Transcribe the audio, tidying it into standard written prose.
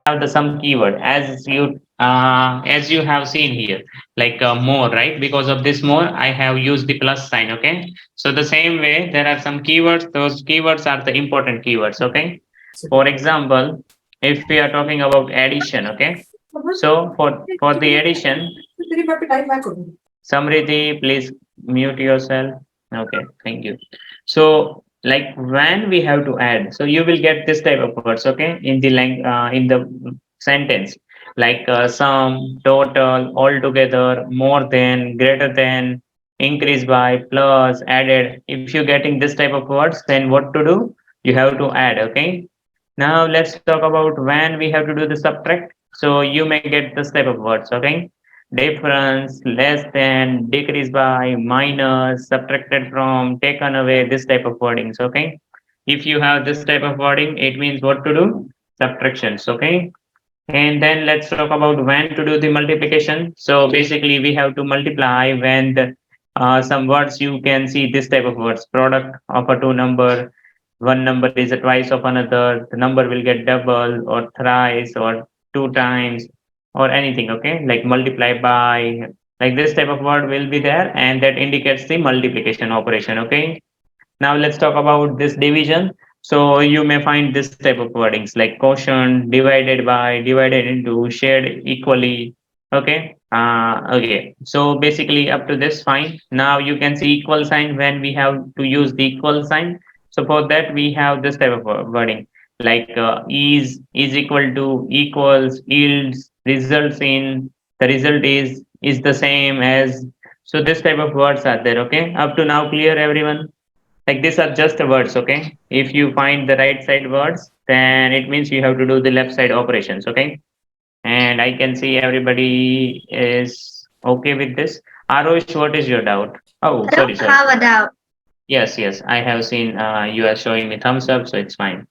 Have the some keyword as you have seen here, like more, right? Because of this more, I have used the plus sign. Okay, so the same way there are some keywords. Those keywords are the important keywords. Okay, for example, if we are talking about addition, okay, so for the addition, Samriti, please mute yourself. Okay, thank you. So, like when we have to add, so you will get this type of words, okay, in the in the sentence, like sum, total, altogether, more than, greater than, increase by, plus, added. If you're getting this type of words, then what to do? You have to add, okay. Now let's talk about when we have to do the subtract. So you may get this type of words, okay? Difference, less than, decrease by, minus, subtracted from, taken away, this type of wordings, okay? If you have this type of wording, it means what to do? Subtractions, okay? And then let's talk about when to do the multiplication. So basically, we have to multiply when some words you can see this type of words, product of a two number, one number is a twice of another, the number will get double or thrice or two times or anything, okay? Like multiply by, like this type of word will be there and that indicates the multiplication operation, okay? Now let's talk about this division. So you may find this type of wordings like quotient, divided by, divided into, shared equally. Okay. Okay. So basically up to this, fine. Now you can see equal sign when we have to use the equal sign. So for that we have this type of wording like is equal to, equals, yields, results in, the result is the same as. So this type of words are there. Okay. Up to now, clear everyone? Like these are just the words, okay? If you find the right side words, then it means you have to do the left side operations, okay? And I can see everybody is okay with this. Arosh, what is your doubt? Oh, I sorry, don't sorry. have a doubt. Yes, yes, I have seen you are showing me thumbs up, so it's fine.